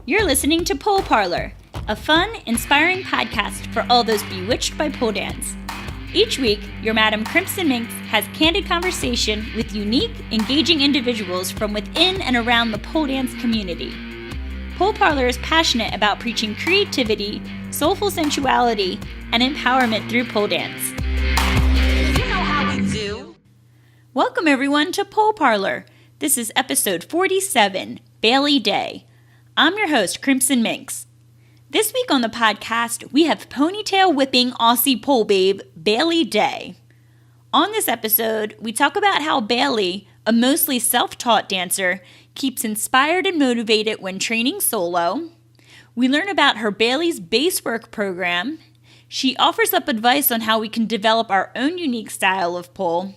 You're listening to Parlour, a fun, inspiring podcast for all those bewitched by pole dance. Each week, your Madam Crimson Minxxx has candid conversation with unique, engaging individuals from within and around the pole dance community. Parlour is passionate about preaching creativity, soulful sensuality, and empowerment through pole dance. You know how we do. Welcome everyone to Parlour. This is episode 47, Bailey Day. I'm your host, Crimson Minxxx. This week on the podcast, we have ponytail whipping Aussie pole babe, Bailey Day. On this episode, we talk about how Bailey, a mostly self-taught dancer, keeps inspired and motivated when training solo. We learn about her Bailey's Basework program. She offers up advice on how we can develop our own unique style of pole.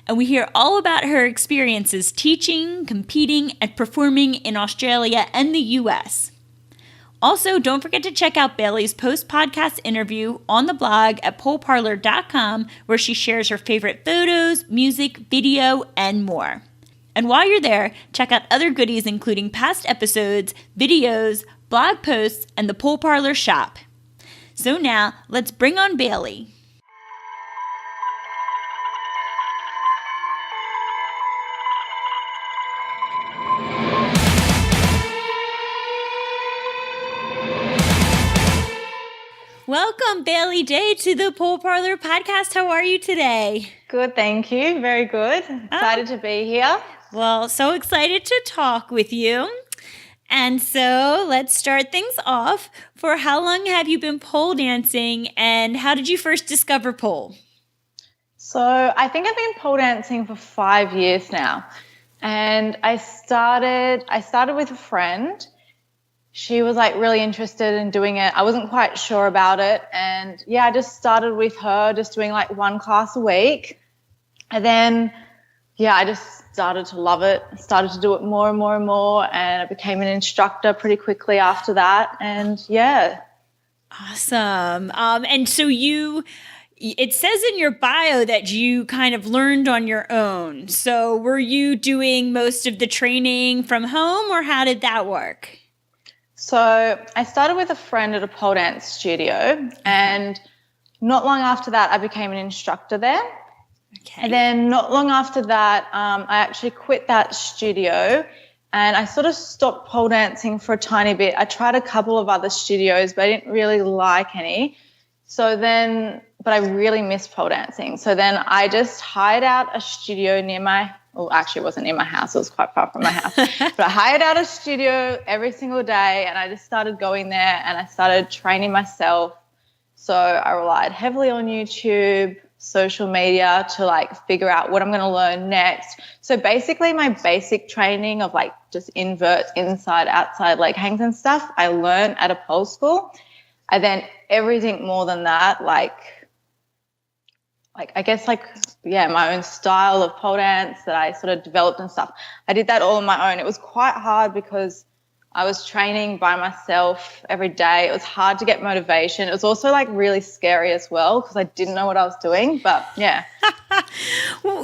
And we hear all about her experiences teaching, competing, and performing in Australia and the US. Also, don't forget to check out Bailey's post-podcast interview on the blog at poleparlour.com, where she shares her favorite photos, music, video, and more. And while you're there, check out other goodies including past episodes, videos, blog posts, and the Pole Parlour shop. So now, let's bring on Bailey. Welcome, Bailey Day, to the Pole Parlour podcast. How are you today? Good, thank you. Very good. Excited to be here. Well, so excited to talk with you. And so let's start things off. For how long have you been pole dancing, and how did you first discover pole? So I think I've been pole dancing for 5 years now. And I started with a friend. She was like really interested in doing it. I wasn't quite sure about it. And yeah, I just started with her, just doing like one class a week. And then, yeah, I just started to love it. I started to do it more and more and more. And I became an instructor pretty quickly after that. And yeah. Awesome. And so it says in your bio that you kind of learned on your own. So were you doing most of the training from home, or how did that work? So I started with a friend at a pole dance studio, and not long after that I became an instructor there. Okay. And then not long after that I actually quit that studio and I sort of stopped pole dancing for a tiny bit. I tried a couple of other studios, but I didn't really like any. But I really missed pole dancing. So then I just hired out a studio actually it wasn't near my house. It was quite far from my house. But I hired out a studio every single day and I just started going there and I started training myself. So I relied heavily on YouTube, social media to like figure out what I'm going to learn next. So basically my basic training of like just inverts, inside, outside leg hangs and stuff, I learned at a pole school. And then everything more than that, my own style of pole dance that I sort of developed and stuff. I did that all on my own. It was quite hard because I was training by myself every day. It was hard to get motivation. It was also like really scary as well because I didn't know what I was doing, but yeah.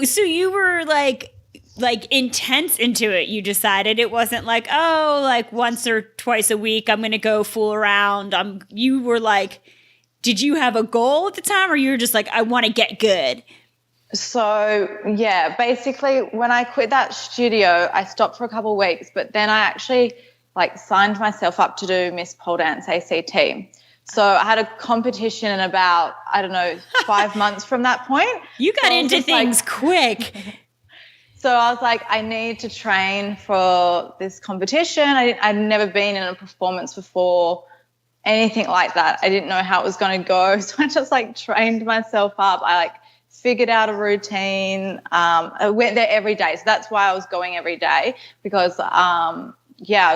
So you were like intense into it. You decided it wasn't like, once or twice a week I'm going to go fool around. You were like, did you have a goal at the time, or you were just like, I want to get good? So, yeah, basically when I quit that studio, I stopped for a couple of weeks, but then I actually signed myself up to do Miss Pole Dance ACT. So I had a competition in about, 5 months from that point. You got into things quick. So I was like, I need to train for this competition. I'd never been in a performance before, anything like that. I didn't know how it was going to go. So I just trained myself up. I figured out a routine. I went there every day. So that's why I was going every day because, I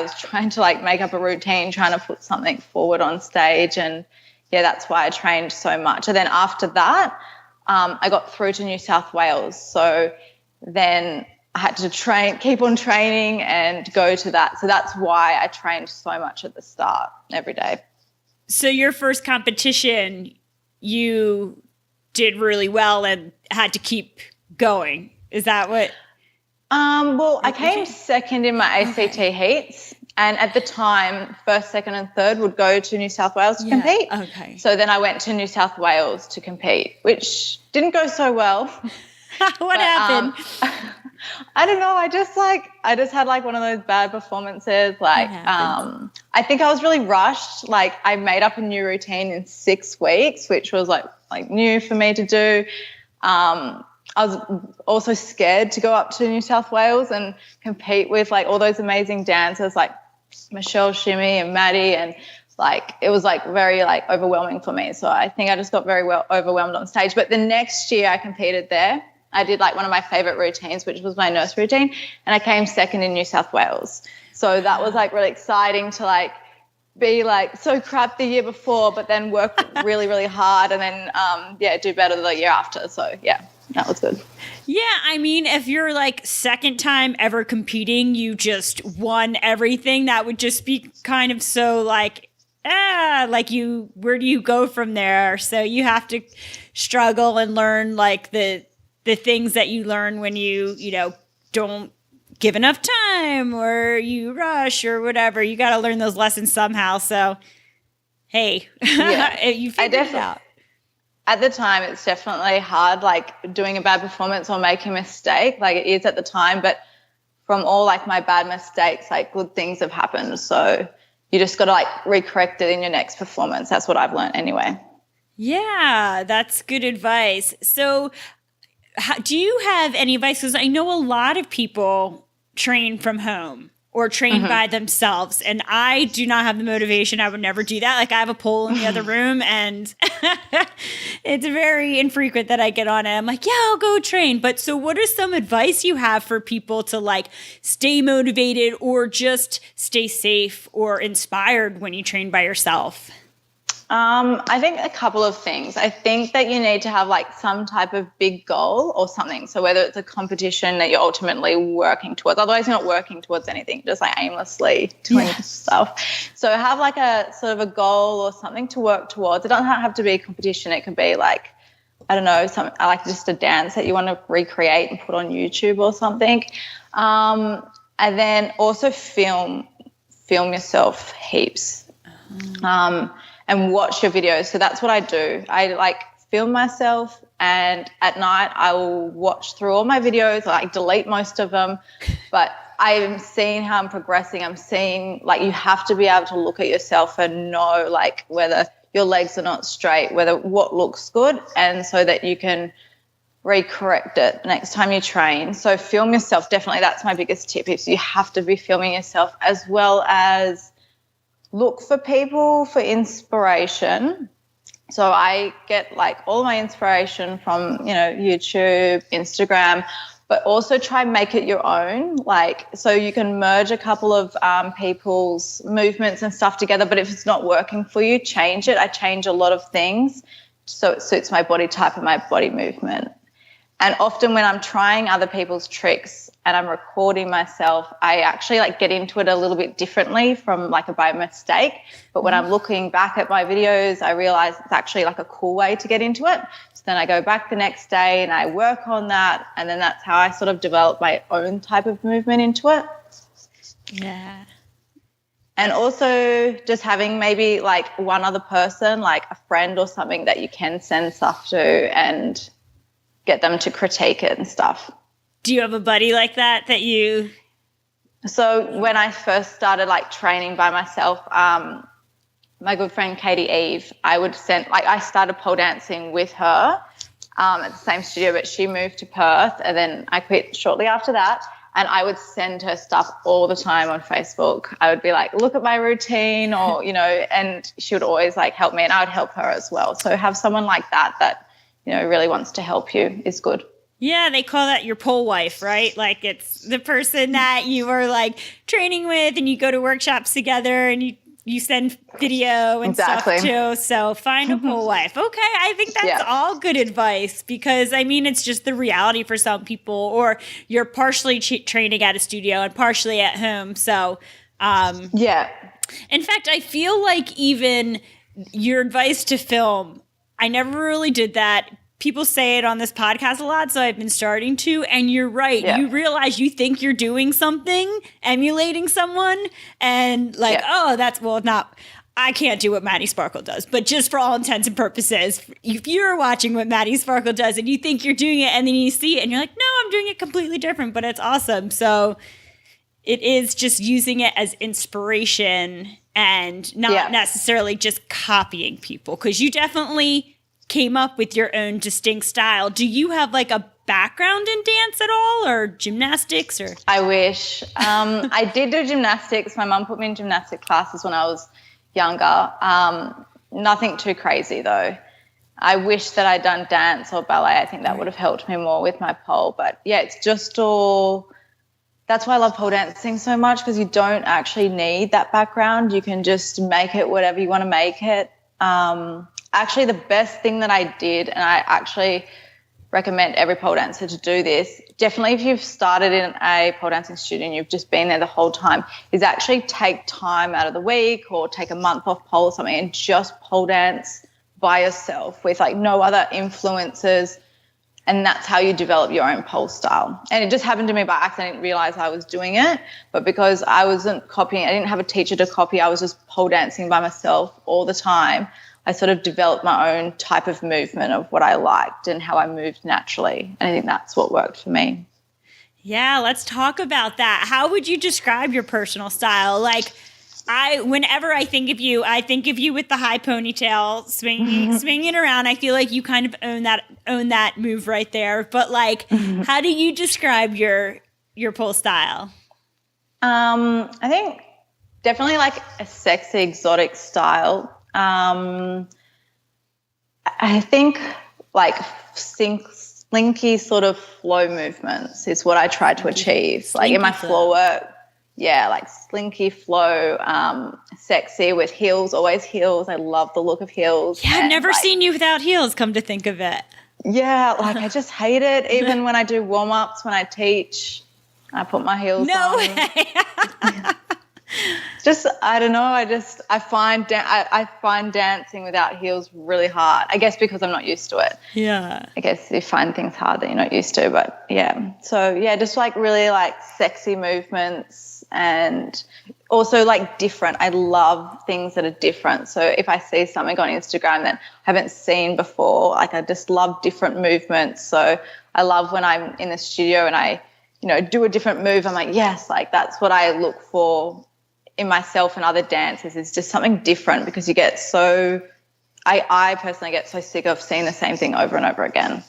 was trying to make up a routine, trying to put something forward on stage. And yeah, that's why I trained so much. And then after that, I got through to New South Wales. So then I had to keep on training and go to that. So that's why I trained so much at the start every day. So your first competition, you did really well and had to keep going. Is that what? Well, I came second in my ACT heats. And at the time, first, second, and third would go to New South Wales to compete. Okay. So then I went to New South Wales to compete, which didn't go so well. What happened? I don't know. I just had like one of those bad performances. Like, I think I was really rushed. Like, I made up a new routine in 6 weeks, which was like new for me to do. I was also scared to go up to New South Wales and compete with like all those amazing dancers like Michelle Shimmy and Maddie, and like it was like very like overwhelming for me. So I think I just got very well overwhelmed on stage. But the next year I competed there. I did like one of my favorite routines, which was my nurse routine, and I came second in New South Wales. So that was like really exciting to like be like so crap the year before, but then work really, really hard and then do better the year after. So yeah, that was good. Yeah, I mean, if you're like second time ever competing, you just won everything, that would just be kind of so like, where do you go from there? So you have to struggle and learn like the things that you learn when you don't give enough time or you rush or whatever. You got to learn those lessons somehow. So, hey, you figured it out. At the time, it's definitely hard, like doing a bad performance or making a mistake, like it is at the time. But from all like my bad mistakes, like good things have happened. So you just got to like recorrect it in your next performance. That's what I've learned anyway. Yeah, that's good advice. So do you have any advice? Because I know a lot of people train from home or train by themselves, and I do not have the motivation. I would never do that. Like I have a pole in the other room, and it's very infrequent that I get on it. I'm like, yeah, I'll go train. But so what is some advice you have for people to like stay motivated or just stay safe or inspired when you train by yourself? I think a couple of things. I think that you need to have like some type of big goal or something. So whether it's a competition that you're ultimately working towards, otherwise you're not working towards anything, just like aimlessly doing stuff. So have like a sort of a goal or something to work towards. It doesn't have to be a competition. It could be like, I don't know, like just a dance that you want to recreate and put on YouTube or something. And then also film yourself heaps. And watch your videos. So that's what I do. I like film myself, and at night I will watch through all my videos. I like delete most of them, but I'm seeing how I'm progressing. I'm seeing like you have to be able to look at yourself and know like whether your legs are not straight, whether what looks good, and so that you can recorrect it next time you train. So film yourself, definitely. That's my biggest tip, is you have to be filming yourself, as well as look for people for inspiration. So I get like all my inspiration from, YouTube, Instagram, but also try and make it your own. Like, so you can merge a couple of people's movements and stuff together, but if it's not working for you, change it. I change a lot of things so it suits my body type and my body movement. And often when I'm trying other people's tricks and I'm recording myself, I actually like get into it a little bit differently from like by mistake. But when I'm looking back at my videos, I realize it's actually like a cool way to get into it. So then I go back the next day and I work on that. And then that's how I sort of develop my own type of movement into it. Yeah. And also just having maybe like one other person, like a friend or something that you can send stuff to and get them to critique it and stuff. Do you have a buddy like that you... So when I first started like training by myself, my good friend Katie Eve, I would send, like I started pole dancing with her at the same studio, but she moved to Perth and then I quit shortly after that. And I would send her stuff all the time on Facebook. I would be like, look at my routine or, and she would always like help me and I would help her as well. So have someone like that really wants to help you is good. Yeah, they call that your pole wife, right? Like it's the person that you are like training with and you go to workshops together and you send video and stuff too. So find a pole wife. Okay, I think that's all good advice because, I mean, it's just the reality for some people, or you're partially training at a studio and partially at home. So, in fact, I feel like even your advice to film, I never really did that people say it on this podcast a lot, so I've been starting to. And you're right. Yeah. You realize you think you're doing something, emulating someone, and like, oh, that's not. I can't do what Maddie Sparkle does, but just for all intents and purposes, if you're watching what Maddie Sparkle does and you think you're doing it, and then you see it, and you're like, no, I'm doing it completely different, but it's awesome. So it is just using it as inspiration and not necessarily just copying people, because you definitely came up with your own distinct style. Do you have like a background in dance at all, or gymnastics? Or I wish. I did do gymnastics. My mum put me in gymnastic classes when I was younger. Nothing too crazy though. I wish that I'd done dance or ballet. I think that would have helped me more with my pole. But yeah, it's just all. That's why I love pole dancing so much, because you don't actually need that background. You can just make it whatever you want to make it. Actually, the best thing that I did, and I actually recommend every pole dancer to do this, definitely if you've started in a pole dancing studio and you've just been there the whole time, is actually take time out of the week or take a month off pole or something and just pole dance by yourself with like no other influences. And that's how you develop your own pole style. And it just happened to me by accident. I didn't realize I was doing it, but because I wasn't copying, I didn't have a teacher to copy, I was just pole dancing by myself all the time. I sort of developed my own type of movement of what I liked and how I moved naturally. And I think that's what worked for me. Yeah, let's talk about that. How would you describe your personal style? Like, whenever I think of you with the high ponytail, swinging around. I feel like you kind of own that move right there. But like, how do you describe your pole style? I think definitely like a sexy, exotic style. I think like slinky sort of flow movements is what I try to achieve. Like in my floor work, like slinky flow, sexy with heels, always heels. I love the look of heels. Yeah, I've never seen you without heels, come to think of it. Yeah, like I just hate it. Even when I do warm-ups, when I teach, I put my heels on. No way. Just, I don't know. I find dancing without heels really hard. I guess because I'm not used to it. Yeah. I guess you find things hard that you're not used to, but yeah. So yeah, just like really like sexy movements and also like different. I love things that are different. So if I see something on Instagram that I haven't seen before, like I just love different movements. So I love when I'm in the studio and I, do a different move. I'm like, yes, like that's what I look for in myself and other dancers, is just something different, because you get I personally get so sick of seeing the same thing over and over again.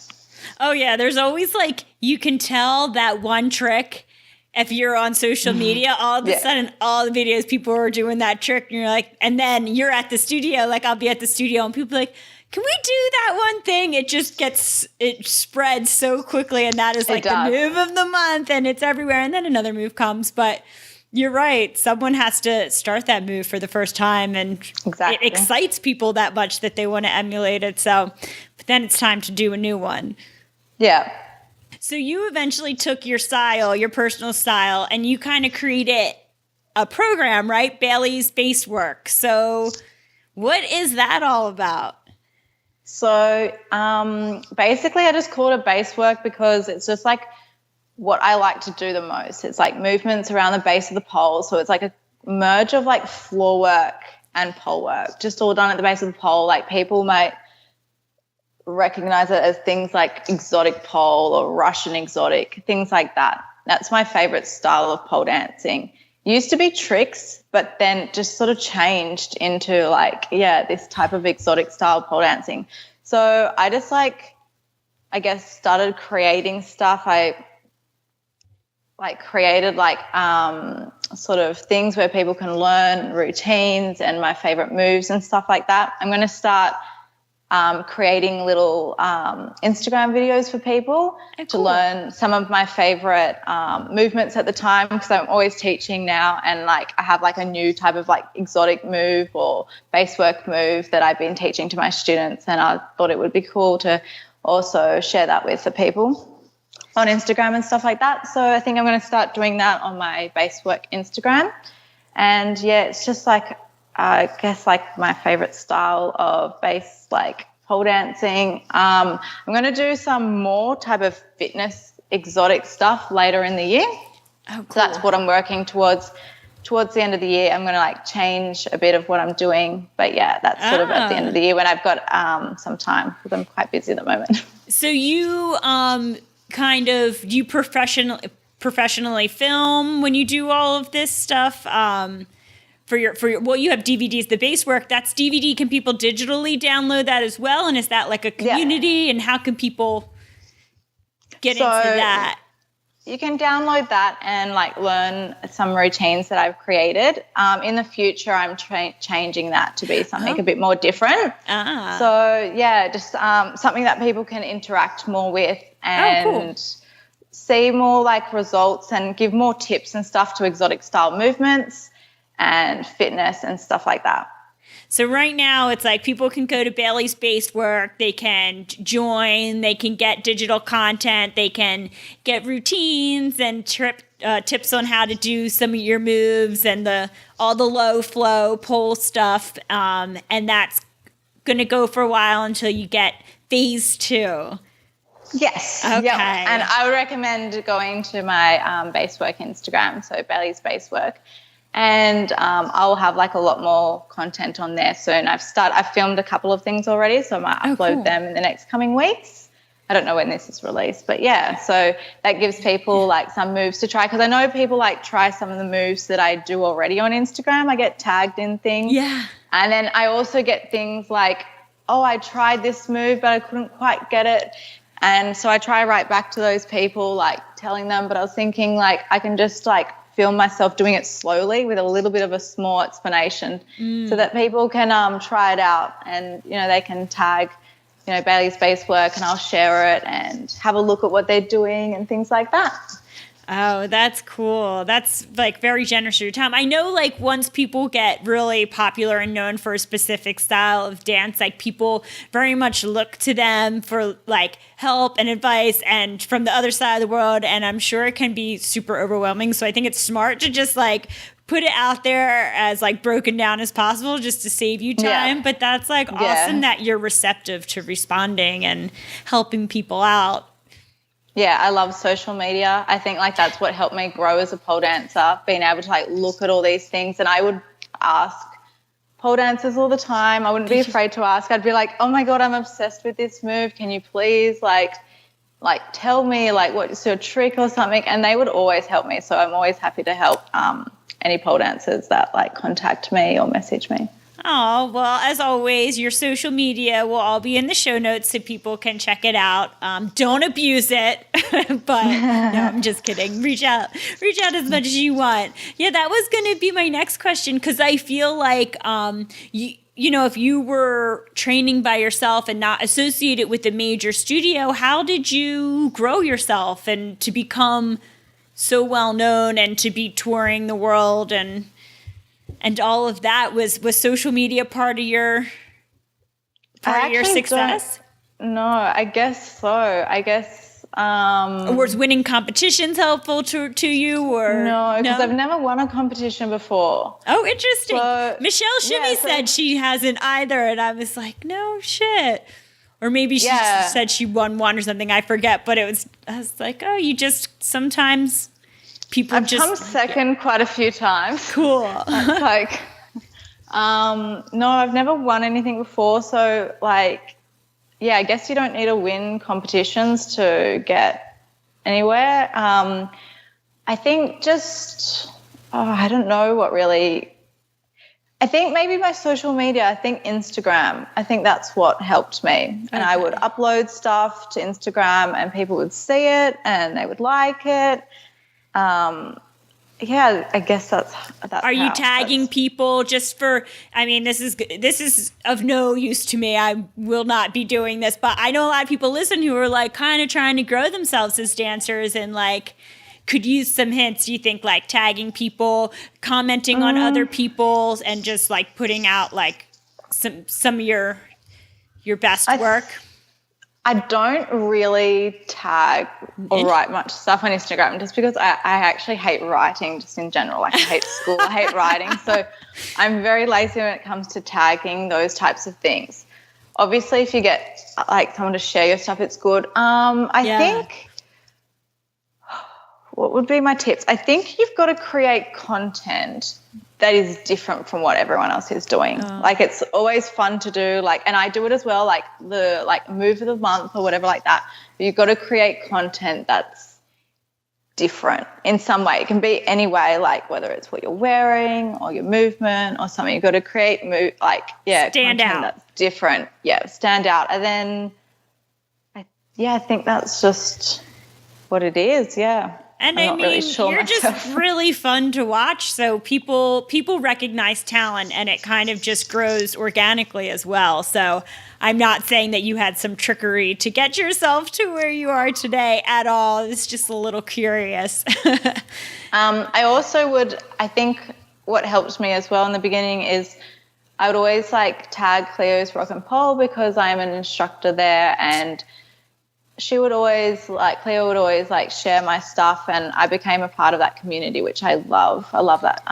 Oh yeah, there's always like, you can tell that one trick if you're on social media, all of a sudden all the videos people are doing that trick, and you're like, and then you're at the studio, like I'll be at the studio and people are like, can we do that one thing? It spreads so quickly, and that is like the move of the month, and it's everywhere, and then another move comes. But you're right. Someone has to start that move for the first time, and it excites people that much that they want to emulate it. So, but then it's time to do a new one. Yeah. So you eventually took your style, your personal style, and you kind of created a program, right? Bailey's Basework. So what is that all about? So basically I just called it Basework because it's just like what I like to do the most. It's like movements around the base of the pole. So it's like a merge of like floor work and pole work, just all done at the base of the pole. Like people might recognize it as things like exotic pole or Russian exotic, things like that. That's my favorite style of pole dancing. Used to be tricks, but then just sort of changed into like, this type of exotic style pole dancing. So I just started creating stuff. I created sort of things where people can learn routines and my favorite moves and stuff like that. I'm going to start creating little Instagram videos for people to learn some of my favorite movements at the time, because I'm always teaching now, and I have a new type of exotic move or basework move that I've been teaching to my students, and I thought it would be cool to also share that with the people on Instagram and stuff like that. So I think I'm going to start doing that on my Basework Instagram. And it's just I guess my favorite style of bass pole dancing. I'm going to do some more type of fitness, exotic stuff later in the year. Oh, cool. So that's what I'm working towards the end of the year. I'm going to like change a bit of what I'm doing. But yeah, that's sort of at the end of the year when I've got some time because I'm quite busy at the moment. So you do you professionally film when you do all of this stuff? For your well, you have DVDs, the Basework, that's DVD. Can people digitally download that as well? And is that like a community? And how can people get into that? You can download that and like learn some routines that I've created. In the future, I'm changing that to be something a bit more different. So yeah, just something that people can interact more with and see more like results and give more tips and stuff to exotic style movements and fitness and stuff like that. So right now it's like people can go to Bailey's Basework, they can join, they can get digital content, they can get routines and tips on how to do some of your moves and all the low flow pole stuff. And that's going to go for a while until you get phase 2. Yes. Okay. Yep. And I would recommend going to my Basework Instagram, so Bailey's Basework. And I'll have like a lot more content on there soon. I've filmed a couple of things already, so I might upload them in the next coming weeks. I don't know when this is released, but yeah, so that gives people like some moves to try because I know people like try some of the moves that I do already on Instagram. I get tagged in things. Yeah. And then I also get things like, oh, I tried this move, but I couldn't quite get it. And so I try right back to those people, like telling them, but I was thinking like I can just like film myself doing it slowly with a little bit of a small explanation so that people can try it out and, you know, they can tag, you know, Bailey's Basework and I'll share it and have a look at what they're doing and things like that. Oh, that's cool. That's like very generous of your time. I know like once people get really popular and known for a specific style of dance, like people very much look to them for like help and advice and from the other side of the world. And I'm sure it can be super overwhelming. So I think it's smart to just like put it out there as like broken down as possible just to save you time. But that's like awesome that you're receptive to responding and helping people out. Yeah, I love social media. I think like that's what helped me grow as a pole dancer, being able to like look at all these things. And I would ask pole dancers all the time. I wouldn't be afraid to ask. I'd be like, oh my God, I'm obsessed with this move. Can you please like tell me like what's your trick or something? And they would always help me. So I'm always happy to help any pole dancers that like contact me or message me. Oh, well, as always, your social media will all be in the show notes so people can check it out. Don't abuse it, but no, I'm just kidding. Reach out as much as you want. Yeah, that was going to be my next question because I feel like, you know, if you were training by yourself and not associated with a major studio, how did you grow yourself and to become so well known and to be touring the world and all of that? Was social media part of your success? No, I guess so. I guess. Or was winning competitions helpful to you? Or no, because I've never won a competition before. Oh, interesting. So, Michelle Shimmy said she hasn't either, and I was like, no shit. Or maybe she said she won one or something. I forget, but I was like, oh, you just sometimes. I've come second quite a few times. Cool. Like, no, I've never won anything before. So, like, yeah, I guess you don't need to win competitions to get anywhere. I think I don't know what really. I think maybe my social media, I think Instagram, I think that's what helped me. And I would upload stuff to Instagram and people would see it and they would like it. Yeah, I guess that's Are you tagging people just for, I mean, this is of no use to me. I will not be doing this, but I know a lot of people listen who are like kind of trying to grow themselves as dancers and like could use some hints. Do you think like tagging people, commenting on other people's and just like putting out like some of your best work? I don't really tag or write much stuff on Instagram just because I actually hate writing just in general. Like I hate school, I hate writing. So I'm very lazy when it comes to tagging those types of things. obviously if you get like someone to share your stuff, it's good. I think what would be my tips? I think you've got to create content that is different from what everyone else is doing. Like it's always fun to do, like, and I do it as well, like the move of the month or whatever like that. But you've got to create content that's different in some way. It can be any way, like whether it's what you're wearing or your movement or something. You've got to create stand out. That's different. Yeah, stand out. And then I think that's just what it is. Yeah. And I mean, you're just really fun to watch. So people recognize talent, and it kind of just grows organically as well. So I'm not saying that you had some trickery to get yourself to where you are today at all. It's just a little curious. I think what helped me as well in the beginning is I would always like tag Cleo's Rock and Pole because I'm an instructor there, and Cleo would always like share my stuff, and I became a part of that community, which I love. I love that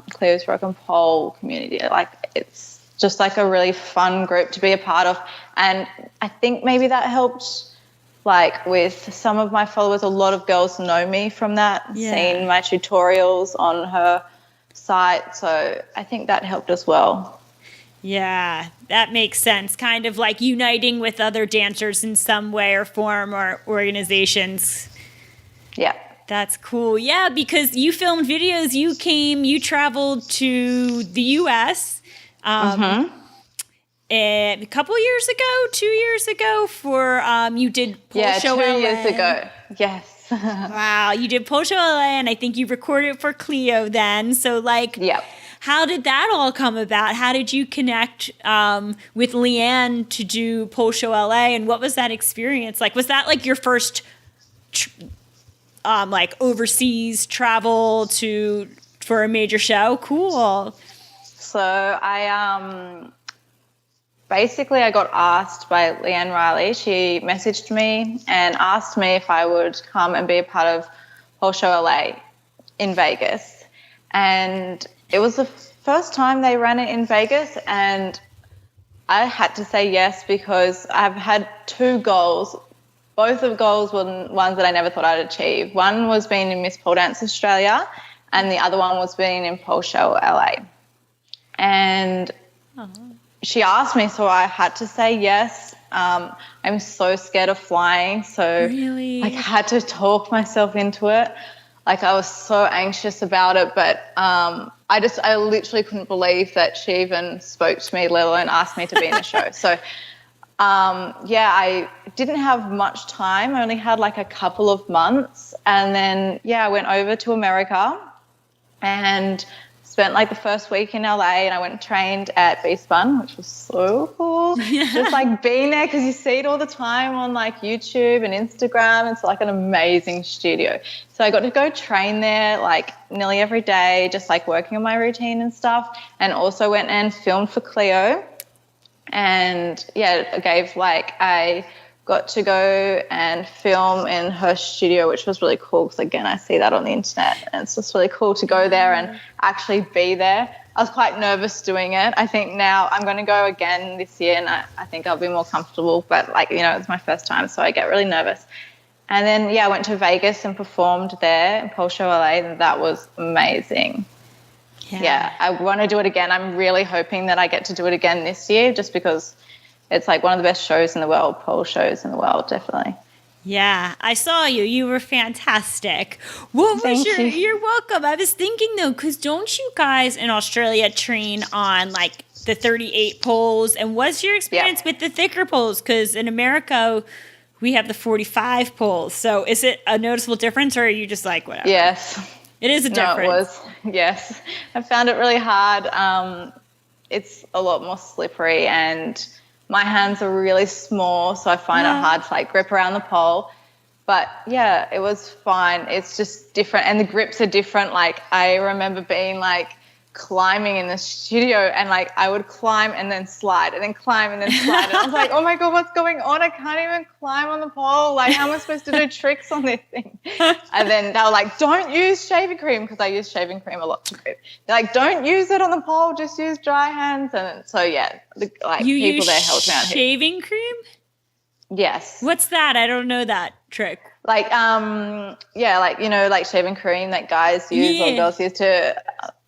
Cleo's Rock and Pole community. Like it's just like a really fun group to be a part of, and I think maybe that helped. Like with some of my followers, a lot of girls know me from that, seeing my tutorials on her site, so I think that helped as well. Yeah, that makes sense. Kind of like uniting with other dancers in some way or form or organizations. Yeah. That's cool. Yeah, because you filmed videos. You traveled to the U.S. A couple years ago, 2 years ago for, you did Pole Show LA. 2 years ago. Yes. Wow. You did Pole Show LA, and I think you recorded for Cleo then. So like, how did that all come about? How did you connect with Leanne to do Pole Show LA, and what was that experience like? Was that like your first like overseas travel for a major show? Cool. So I basically I got asked by Leanne Riley. She messaged me and asked me if I would come and be a part of Pole Show LA in Vegas, and it was the first time they ran it in Vegas, and I had to say yes because I've had two goals. Both of the goals were ones that I never thought I'd achieve. One was being in Miss Poledance Australia, and the other one was being in Pole Show LA. And she asked me, so I had to say yes. I'm so scared of flying, so I had to talk myself into it. Like I was so anxious about it, but I literally couldn't believe that she even spoke to me, let alone asked me to be in the show. So, I didn't have much time. I only had like a couple of months. And then, I went over to America and spent like the first week in LA, and I went and trained at Beespun, which was so cool. Just like being there, because you see it all the time on like YouTube and Instagram. It's like an amazing studio. So I got to go train there like nearly every day, just like working on my routine and stuff, and also went and filmed for Cleo. And I got to go and film in her studio, which was really cool because, again, I see that on the internet, and it's just really cool to go there and actually be there. I was quite nervous doing it. I think now I'm going to go again this year, and I think I'll be more comfortable, but it's my first time, so I get really nervous. And then, I went to Vegas and performed there in Pole Show LA, and that was amazing. Yeah, I want to do it again. I'm really hoping that I get to do it again this year, just because it's like one of the best shows in the world, pole shows in the world, definitely. Yeah, I saw you. You were fantastic. You're welcome. I was thinking though, because don't you guys in Australia train on like the 38 poles? And what's your experience with the thicker poles? Because in America, we have the 45 poles. So is it a noticeable difference, or are you just like whatever? Yes. It is a difference. No, it was. Yes. I found it really hard. It's a lot more slippery, and my hands are really small, so I find it hard to like grip around the pole. But it was fine. It's just different, and the grips are different. Like I remember being like climbing in the studio, and like I would climb and then slide and then climb and then slide, and I was like, oh my God, what's going on? I can't even climb on the pole. Like, how am I supposed to do tricks on this thing? And then they were like, don't use shaving cream, because I use shaving cream a lot to move. They're like, don't use it on the pole, just use dry hands. And so yeah, like you people use there helped me out. shaving cream? Yes. What's that? I don't know that trick. Like yeah, like, you know, like shaving cream that guys use or girls use to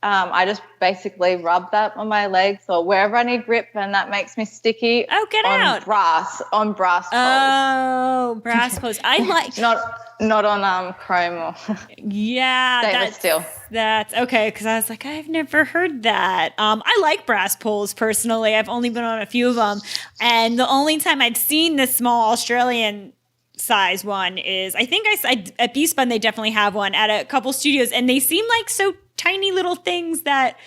I just basically rub that on my legs or wherever I need grip, and that makes me sticky. Oh, get out. On brass poles. Oh, brass poles. I like not on chrome or stainless steel. That's okay, because I was like, I've never heard that. I like brass poles personally. I've only been on a few of them, and the only time I'd seen this small Australian size one is, I think I at B-Spun they definitely have one at a couple studios, and they seem like so tiny little things that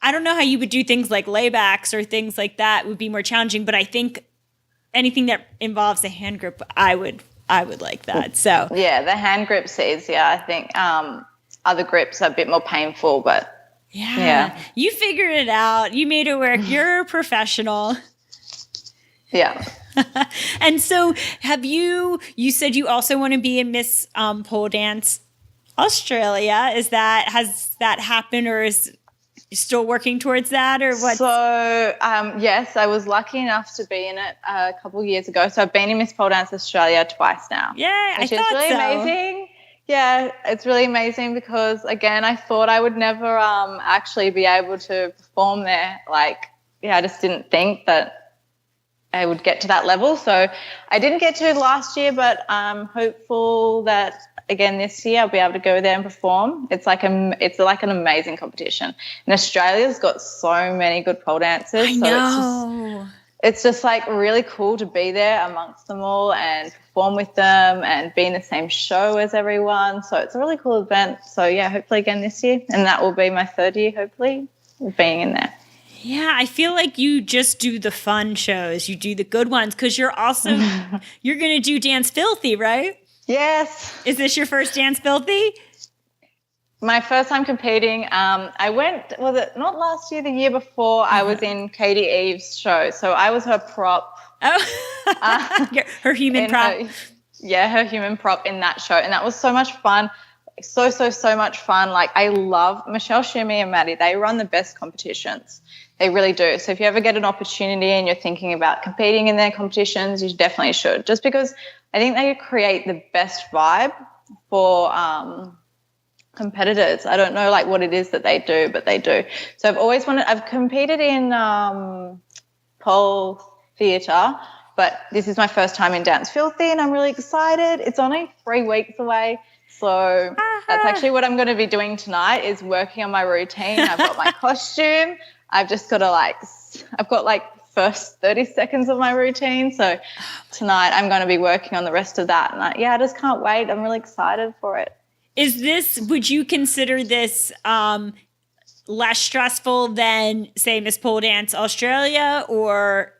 I don't know how you would do things like laybacks or things like that would be more challenging, but I think anything that involves a hand grip, I would like that. So yeah, the hand grip's easier. I think other grips are a bit more painful, but yeah. You figured it out. You made it work. You're a professional. Yeah. And so you said you also want to be in Miss Poledance Australia. Has that happened, or is you still working towards that, or what? So yes, I was lucky enough to be in it a couple of years ago. So I've been in Miss Poledance Australia twice now. Yeah, which is really amazing. Yeah, it's really amazing because again, I thought I would never actually be able to perform there. Like, I just didn't think that I would get to that level. So I didn't get to last year, but I'm hopeful that again this year I'll be able to go there and perform. It's like an amazing competition. And Australia's got so many good pole dancers. I know. It's just like really cool to be there amongst them all and perform with them and be in the same show as everyone. So it's a really cool event. So yeah, hopefully again this year, and that will be my third year hopefully being in there. Yeah, I feel like you just do the fun shows. You do the good ones because you're also you're going to do Dance Filthy, right? Yes. Is this your first Dance Filthy? My first time competing. I went, was it not last year, the year before, I was in Katie Eve's show. So I was her prop. Oh, her human prop. Her human prop in that show. And that was so much fun. So much fun. Like, I love Michelle, Shumi and Maddie. They run the best competitions. They really do. So if you ever get an opportunity and you're thinking about competing in their competitions, you definitely should. Just because I think they create the best vibe for competitors. I don't know like what it is that they do, but they do. So I've competed in pole theatre, but this is my first time in Dance Filthy and I'm really excited. It's only 3 weeks away. So that's actually what I'm going to be doing tonight is working on my routine. I've got my costume. I've just got to I've got first 30 seconds of my routine. So tonight I'm going to be working on the rest of that. And I just can't wait. I'm really excited for it. Would you consider this less stressful than, say, Miss Poledance Australia, or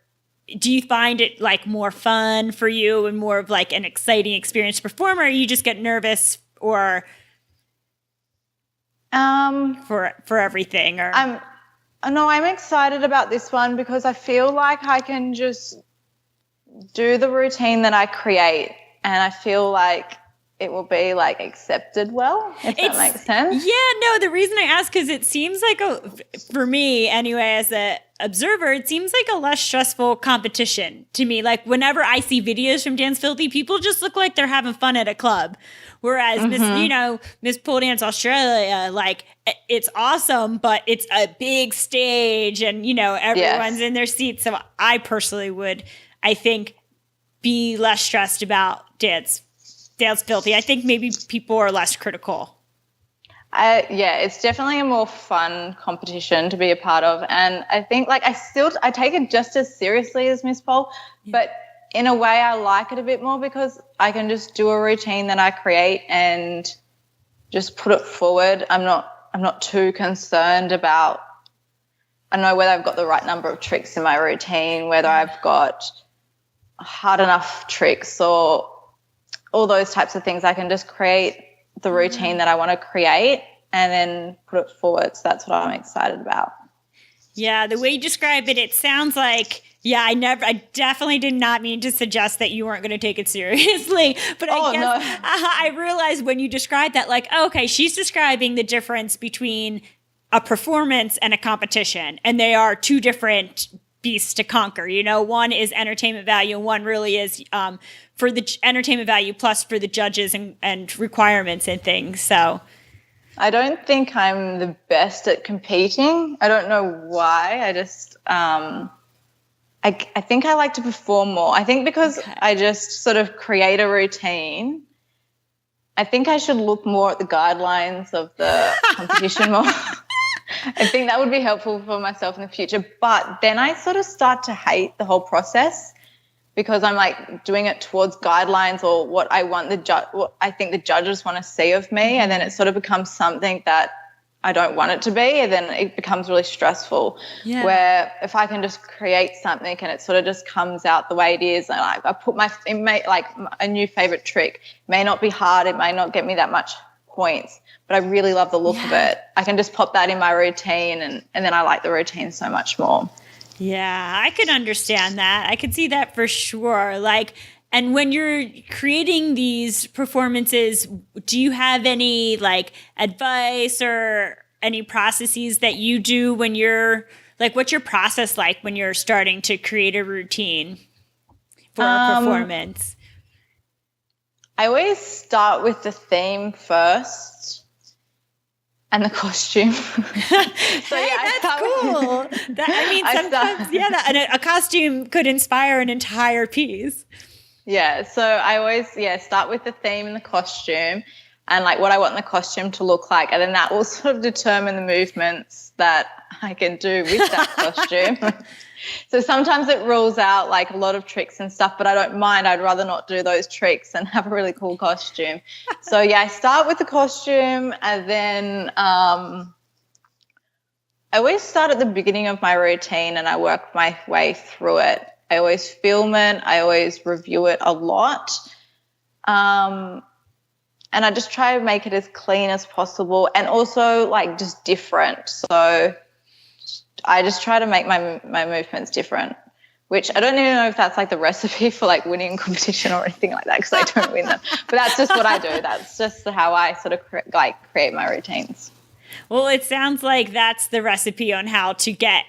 do you find it more fun for you and more of an exciting experience to perform, or you just get nervous or for everything? Or I'm excited about this one because I feel like I can just do the routine that I create, and I feel like it will be accepted well, if that makes sense. Yeah, no, the reason I ask is it seems for me anyway, as a observer, it seems like a less stressful competition to me. Like whenever I see videos from Dance Filthy, people just look like they're having fun at a club. Whereas Miss Poledance Australia, it's awesome, but it's a big stage and, everyone's in their seats. So I personally would, I think, be less stressed about Dance Filthy. I think maybe people are less critical. It's definitely a more fun competition to be a part of. And I think I take it just as seriously as Miss Pole, but in a way I like it a bit more because I can just do a routine that I create and just put it forward. I'm not too concerned about, I know whether I've got the right number of tricks in my routine, whether I've got hard enough tricks or all those types of things. I can just create the routine that I want to create and then put it forward. So that's what I'm excited about. Yeah, the way you describe it, it sounds like, I definitely did not mean to suggest that you weren't going to take it seriously. But I realized when you described that, like, okay, she's describing the difference between a performance and a competition. And they are two different beasts to conquer. You know, one is entertainment value, and one really is for the entertainment value plus for the judges and requirements and things. So I don't think I'm the best at competing. I don't know why. I just, I think I like to perform more. I think because I just sort of create a routine, I think I should look more at the guidelines of the competition more. I think that would be helpful for myself in the future. But then I sort of start to hate the whole process, because I'm like doing it towards guidelines or what I want what I think the judges want to see of me, and then it sort of becomes something that I don't want it to be, and then it becomes really stressful. Yeah. Where if I can just create something and it sort of just comes out the way it is, and I put a new favorite trick. It may not be hard, it may not get me that much points, but I really love the look of it. I can just pop that in my routine, and then I like the routine so much more. Yeah, I could understand that. I could see that for sure. Like, and when you're creating these performances, do you have any like advice or any processes that you do when you're like, what's your process like when you're starting to create a routine for a performance? I always start with the theme first. And the costume. That's cool. Sometimes, a costume could inspire an entire piece. Yeah, so I always start with the theme and the costume, and like what I want the costume to look like, and then that will sort of determine the movements that I can do with that costume. So sometimes it rules out like a lot of tricks and stuff, but I don't mind. I'd rather not do those tricks and have a really cool costume. So I start with the costume, and then I always start at the beginning of my routine and I work my way through it. I always film it. I always review it a lot. And I just try to make it as clean as possible, and also like just different. So I just try to make my movements different, which I don't even know if that's like the recipe for like winning a competition or anything like that, because I don't win them. But that's just what I do. That's just how I sort of create my routines. Well, it sounds like that's the recipe on how to get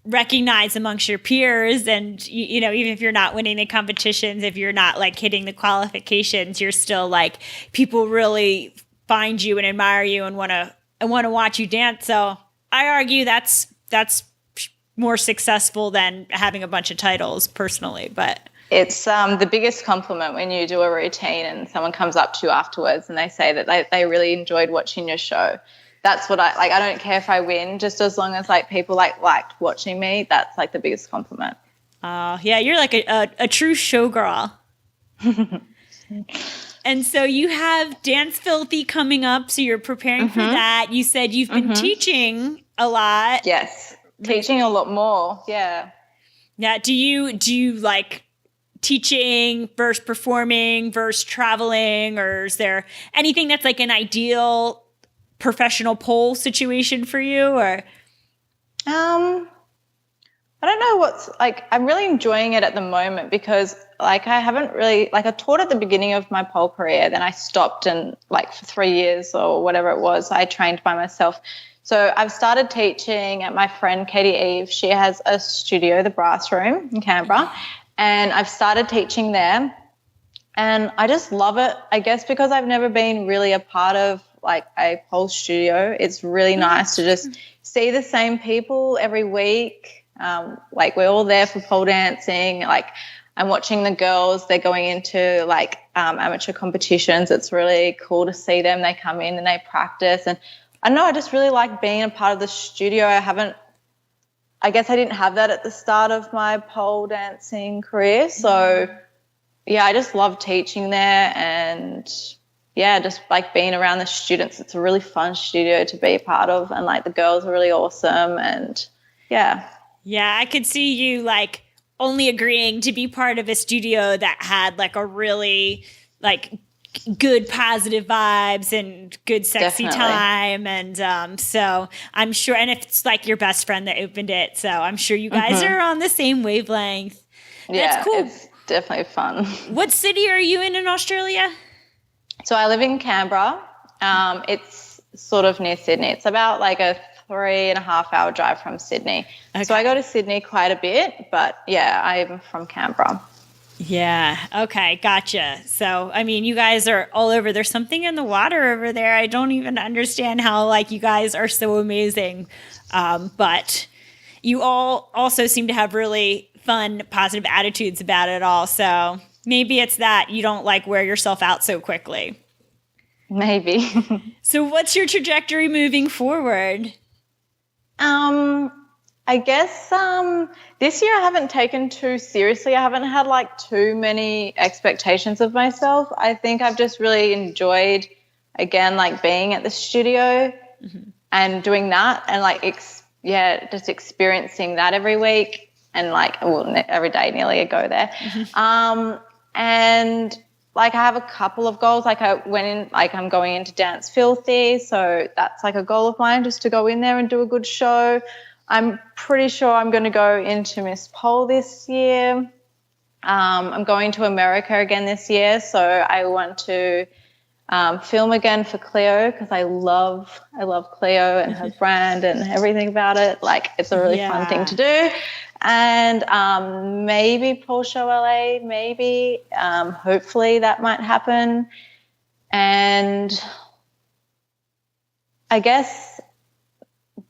recognized amongst your peers. And, you know, even if you're not winning the competitions, if you're not like hitting the qualifications, you're still like, people really find you and admire you and want to watch you dance. So I argue that's more successful than having a bunch of titles personally. But it's the biggest compliment when you do a routine and someone comes up to you afterwards and they say that they really enjoyed watching your show. That's what I like. I don't care if I win, just as long as like people liked watching me. That's like the biggest compliment. Oh yeah, you're like a true showgirl. And so you have Dance Filthy coming up, so you're preparing for that. You said you've been teaching a lot. Yes, teaching a lot more. Yeah. Now, do you like teaching versus performing versus traveling, or is there anything that's like an ideal professional pole situation for you? Or I don't know what's like. I'm really enjoying it at the moment because like I haven't really like I taught at the beginning of my pole career, then I stopped, and like for 3 years or whatever it was, I trained by myself. So I've started teaching at my friend Katie Eve. She has a studio, the Brass Room in Canberra, and I've started teaching there, and I just love it. I guess because I've never been really a part of like a pole studio, it's really nice to just see the same people every week. Like we're all there for pole dancing. Like I'm watching the girls, they're going into like amateur competitions. It's really cool to see them. They come in and they practice, and I don't know, I just really like being a part of the studio. I guess I didn't have that at the start of my pole dancing career. So yeah, I just love teaching there, and yeah, just like being around the students. It's a really fun studio to be a part of, and like the girls are really awesome, and yeah. Yeah, I could see you like only agreeing to be part of a studio that had like a really like good positive vibes and good sexy Definitely. time. And so I'm sure, and if it's like your best friend that opened it, so I'm sure you guys are on the same wavelength. Yeah, That's cool. it's definitely fun. What city are you in Australia? So I live in Canberra. It's sort of near Sydney. It's about like a 3.5 hour drive from Sydney. Okay. So I go to Sydney quite a bit, but yeah, I'm from Canberra. Yeah. Okay. Gotcha. So, I mean, you guys are all over. There's something in the water over there. I don't even understand how, like, you guys are so amazing. But you all also seem to have really fun, positive attitudes about it all. So maybe it's that you don't like wear yourself out so quickly. Maybe. So what's your trajectory moving forward? I guess this year I haven't taken too seriously. I haven't had like too many expectations of myself. I think I've just really enjoyed, again, like being at the studio and doing that and like, just experiencing that every week and like, every day nearly I go there. And like I have a couple of goals. Like I went in, like I'm going into Dance Filthy. So that's like a goal of mine, just to go in there and do a good show. I'm pretty sure I'm going to go into Miss Pole this year. I'm going to America again this year. So I want to film again for Cleo because I love Cleo and her brand and everything about it. Like it's a really fun thing to do. And maybe Pole Show LA, maybe. Hopefully that might happen. And I guess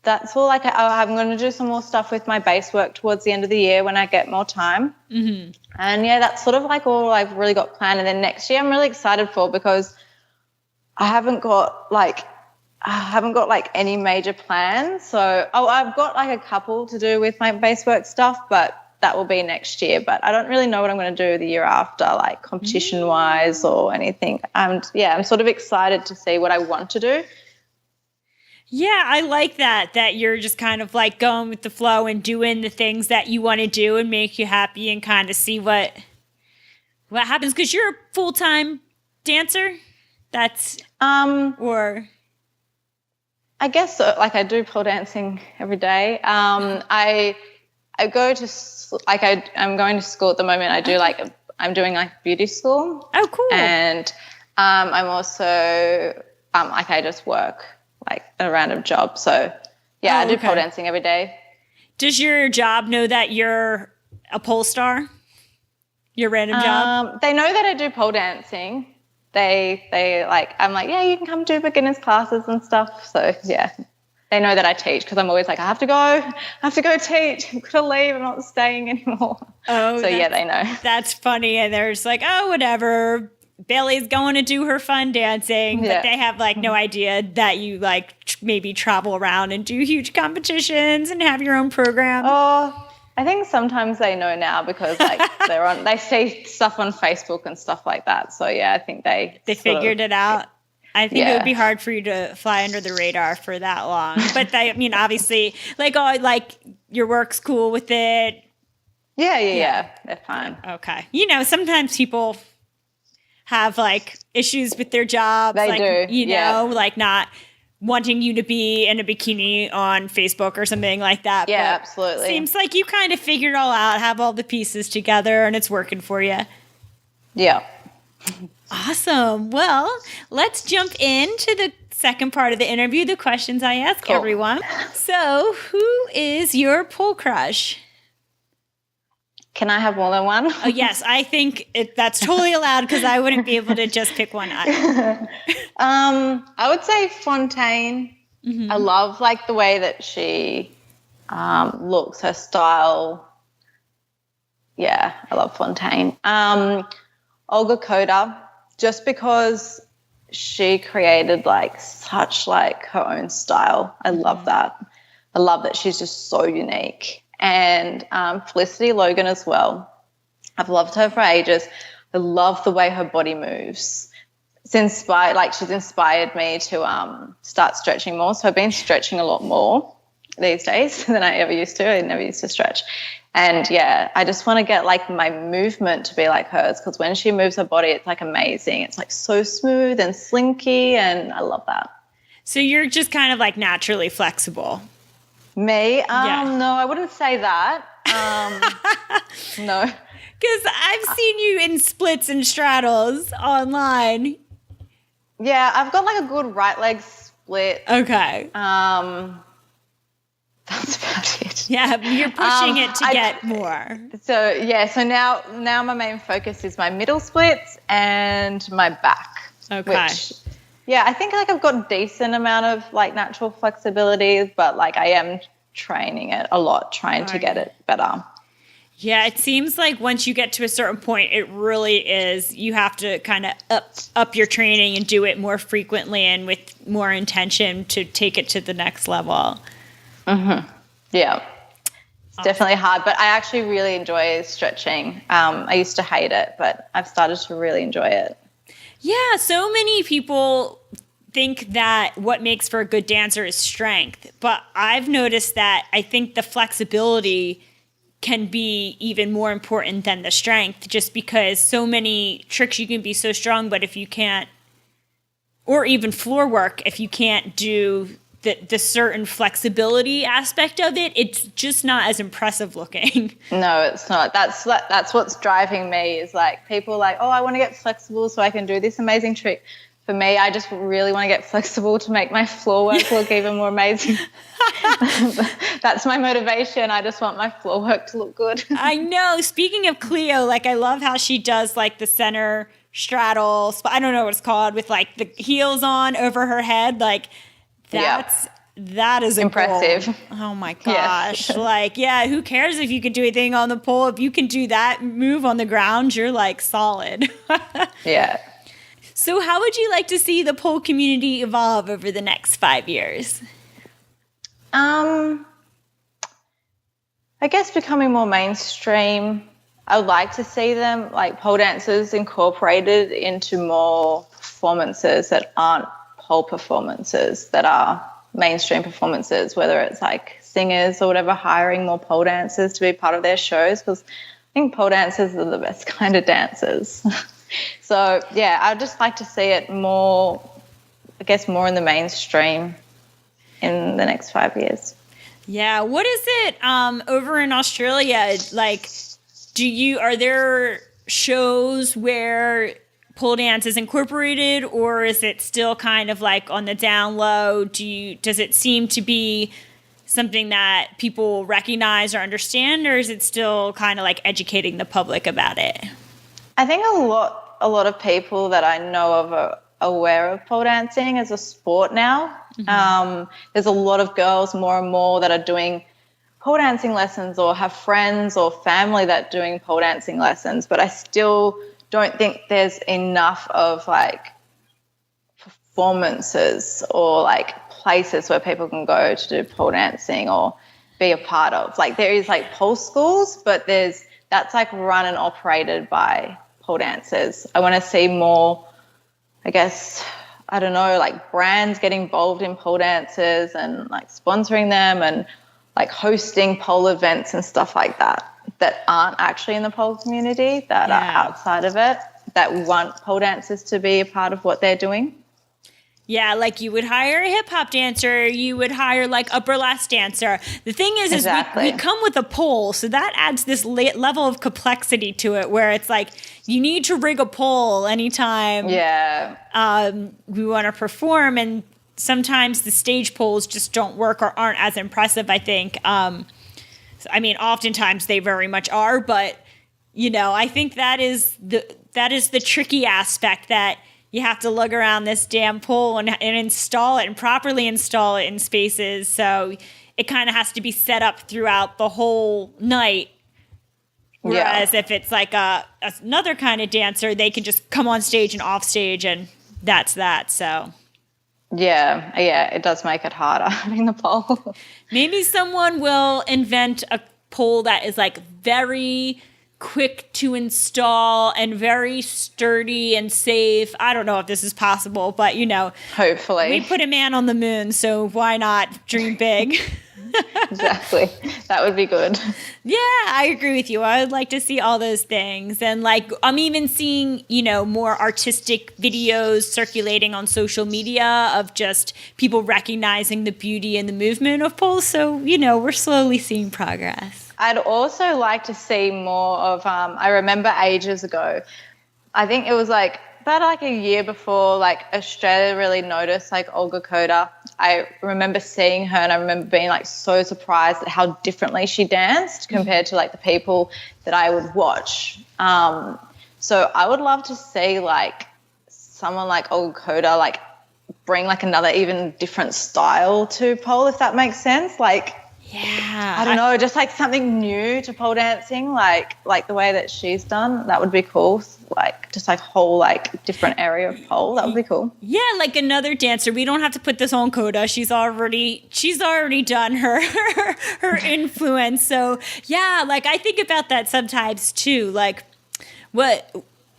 that's all. Like I'm going to do some more stuff with my Basework towards the end of the year when I get more time. And yeah, that's sort of like all I've really got planned. And then next year I'm really excited for because I haven't got like any major plans. So I've got like a couple to do with my Basework stuff, but that will be next year. But I don't really know what I'm going to do the year after, like competition wise or anything. I'm sort of excited to see what I want to do. Yeah, I like that you're just kind of like going with the flow and doing the things that you want to do and make you happy and kind of see what happens. Because you're a full-time dancer? That's, or... I guess so. Like I do pole dancing every day. I go to, like I'm going to school at the moment. I do like, I'm doing like beauty school. Oh, cool. And I'm also, like I just work like a random job. So yeah, I do pole dancing every day. Does your job know that you're a pole star? Your random job? They know that I do pole dancing. They like, I'm like, yeah, you can come do beginners classes and stuff. So yeah, they know that I teach because I'm always like, I have to go teach. I'm going to leave. I'm not staying anymore. Oh, so yeah, they know. That's funny. And they're just like, oh, whatever. Bailey's going to do her fun dancing, but they have like no idea that you like maybe travel around and do huge competitions and have your own program. Oh, I think sometimes they know now because like they see stuff on Facebook and stuff like that. So yeah, I think they figured it out. I think it would be hard for you to fly under the radar for that long. But I mean, obviously, like your work's cool with it. Yeah, they're fine. Okay. You know, sometimes people have like issues with their jobs. They like, do. You know, like not wanting you to be in a bikini on Facebook or something like that. Yeah, but absolutely. Seems like you kind of figured it all out, have all the pieces together, and it's working for you. Yeah. Awesome. Well, let's jump into the second part of the interview, the questions I ask everyone. So, who is your pole crush? Can I have more than one? Oh, yes. I think that's totally allowed because I wouldn't be able to just pick one. I would say Fontaine. I love like the way that she looks, her style. Yeah, I love Fontaine. Olga Koda, just because she created like such like her own style. I love that. I love that she's just so unique. And Felicity Logan as well. I've loved her for ages. I love the way her body moves. She's inspired me to start stretching more. So I've been stretching a lot more. these days than I ever used to. I never used to stretch. And yeah, I just want to get like my movement to be like hers, because when she moves her body, it's like amazing. It's like so smooth and slinky, and I love that. So you're just kind of like naturally flexible. Me? Yeah. No, I wouldn't say that. No. Because I've seen you in splits and straddles online. Yeah, I've got like a good right leg split. Okay. That's about it. Yeah, you're pushing it to get more. So yeah, so now my main focus is my middle splits and my back. Okay. Which, yeah, I think like I've got a decent amount of like natural flexibility, but like I am training it a lot, trying to get it better. Yeah, it seems like once you get to a certain point, it really is, you have to kind of up your training and do it more frequently and with more intention to take it to the next level. Mm-hmm. Yeah. It's definitely hard, but I actually really enjoy stretching. I used to hate it, but I've started to really enjoy it. Yeah, so many people think that what makes for a good dancer is strength, but I've noticed that I think the flexibility can be even more important than the strength, just because so many tricks you can be so strong, but if you can't, or even floor work, if you can't do the certain flexibility aspect of it, it's just not as impressive looking. No, it's not. That's what's driving me, is like people like, oh, I want to get flexible so I can do this amazing trick. For me, I just really want to get flexible to make my floor work look even more amazing. That's my motivation. I just want my floor work to look good. I know. Speaking of Cleo, like I love how she does like the center straddle. I don't know what it's called, with like the heels on over her head. Like that is impressive. Oh my gosh. Yes. Like, yeah, who cares if you can do anything on the pole? If you can do that move on the ground, you're like solid. Yeah. So how would you like to see the pole community evolve over the next 5 years? I guess becoming more mainstream. I would like to see them, like pole dancers, incorporated into more performances that aren't pole performances, that are mainstream performances, whether it's like singers or whatever, hiring more pole dancers to be part of their shows, because I think pole dancers are the best kind of dancers. So, yeah, I'd just like to see it more, I guess, more in the mainstream in the next 5 years. Yeah. What is it over in Australia? Like, are there shows where pole dance is incorporated, or is it still kind of like on the down low? Does it seem to be something that people recognize or understand, or is it still kind of like educating the public about it? I think a lot of people that I know of are aware of pole dancing as a sport now. Mm-hmm. There's a lot of girls more and more that are doing pole dancing lessons, or have friends or family that are doing pole dancing lessons, but I still don't think there's enough of like performances or like places where people can go to do pole dancing or be a part of. Like there is like pole schools, but that's like run and operated by pole dancers. I want to see more, I guess, I don't know, like brands getting involved in pole dancers and like sponsoring them and like hosting pole events and stuff like that aren't actually in the pole community, that are outside of it, that want pole dancers to be a part of what they're doing. Yeah, like you would hire a hip hop dancer, you would hire like a burlesque dancer. The thing is we come with a pole, so that adds this level of complexity to it, where it's like you need to rig a pole anytime we want to perform, and sometimes the stage poles just don't work or aren't as impressive, I think. I mean, oftentimes they very much are, but you know, I think that is the tricky aspect, that you have to lug around this damn pole and install it and properly install it in spaces. So it kind of has to be set up throughout the whole night. Whereas if it's like another kind of dancer, they can just come on stage and off stage, and that's that. So yeah, it does make it harder having the pole. Maybe someone will invent a pole that is like very quick to install and very sturdy and safe. I don't know if this is possible, but you know, hopefully we put a man on the moon, so why not dream big? Exactly. That would be good. Yeah, I agree with you. I would like to see all those things. And like, I'm even seeing, more artistic videos circulating on social media of just people recognizing the beauty and the movement of pole. So, we're slowly seeing progress. I'd also like to see more of, I remember ages ago, I think it was like about like a year before like Australia really noticed like Olga Koda. I remember seeing her and I remember being like so surprised at how differently she danced compared to like the people that I would watch. So I would love to see like someone like Olga Koda like bring like another even different style to pole, if that makes sense. Like, yeah, I don't know, just like something new to pole dancing, like the way that she's done. That would be cool. Like just like whole like different area of pole. That would be cool. Yeah, like another dancer. We don't have to put this on Koda. She's already done her her influence. So yeah, like I think about that sometimes too. Like what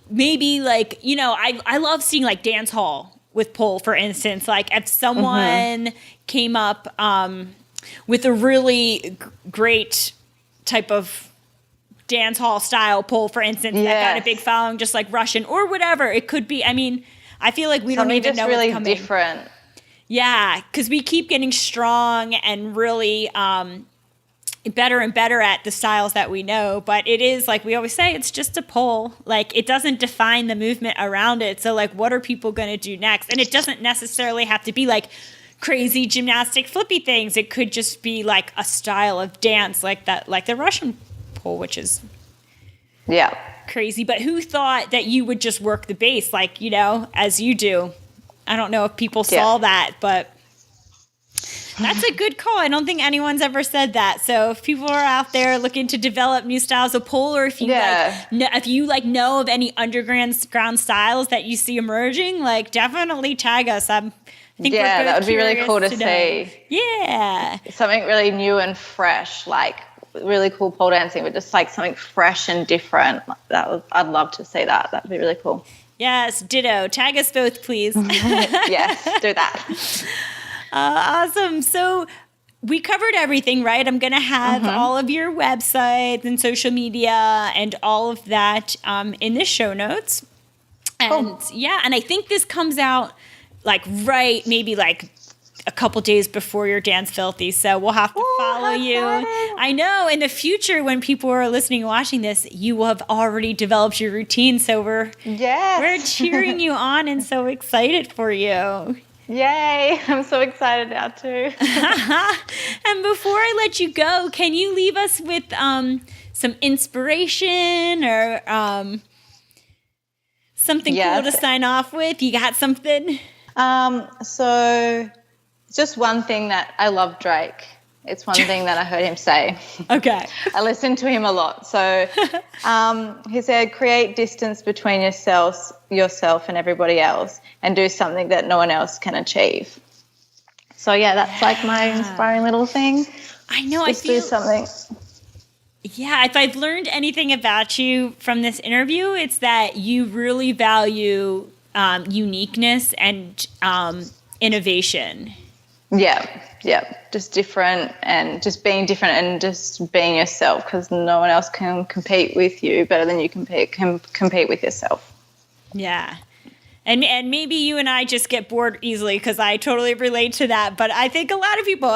maybe like I love seeing like dance hall with pole, for instance. Like if someone came up with a really great type of dance hall style pole, for instance, that got a big following, just like Russian or whatever it could be. I mean, I feel like we don't even know really what's coming. Different. Yeah, because we keep getting strong and really better and better at the styles that we know. But it is, like we always say, it's just a pole. Like it doesn't define the movement around it. So like, what are people going to do next? And it doesn't necessarily have to be like crazy gymnastic flippy things. It could just be like a style of dance like that, like the Russian pole, which is crazy. But who thought that you would just work the bass like, as you do? I don't know if people saw that, but that's a good call. I don't think anyone's ever said that. So if people are out there looking to develop new styles of pole, or if you know of any underground styles that you see emerging, like definitely tag us. I think that would be really cool to see. Yeah, something really new and fresh, like really cool pole dancing, but just like something fresh and different. I'd love to see that. That'd be really cool. Yes, ditto. Tag us both, please. Yes, do that. Awesome. So we covered everything, right? I'm going to have all of your websites and social media and all of that in the show notes. And and I think this comes out maybe like a couple days before your Dance Filthy. So we'll have to follow you. I know in the future when people are listening and watching this, you will have already developed your routine. So we're cheering you on and so excited for you. Yay. I'm so excited now too. And before I let you go, can you leave us with some inspiration or something cool to sign off with? You got something? So just one thing that I love Drake. It's one thing that I heard him say. Okay. I listened to him a lot. So he said, create distance between yourself and everybody else and do something that no one else can achieve. So, yeah, that's like my inspiring little thing. I know. Just do something. Yeah, if I've learned anything about you from this interview, it's that you really value uniqueness and innovation. Yeah, just different and just being different and just being yourself, because no one else can compete with you better than you can compete with yourself. Yeah. And maybe you and I just get bored easily because I totally relate to that. But I think a lot of people,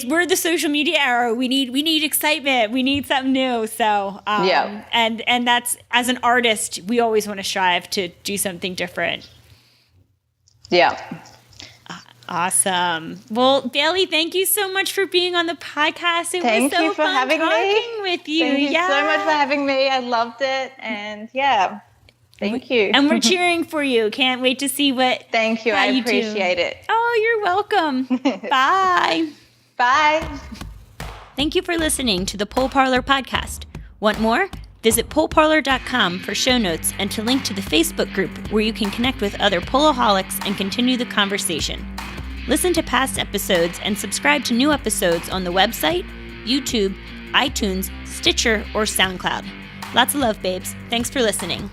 we're the social media era. We need excitement. We need something new. So and that's, as an artist, we always want to strive to do something different. Yeah. Awesome. Well, Bailey, thank you so much for being on the podcast. It was so fun talking with you. Thank you so much for having me. I loved it. And thank you. And we're cheering for you. Can't wait to see what. Thank you. I appreciate it. Oh, you're welcome. Bye. Bye. Thank you for listening to the Pole Parlour podcast. Want more? Visit poleparlour.com for show notes and to link to the Facebook group where you can connect with other poloholics and continue the conversation. Listen to past episodes and subscribe to new episodes on the website, YouTube, iTunes, Stitcher, or SoundCloud. Lots of love, babes. Thanks for listening.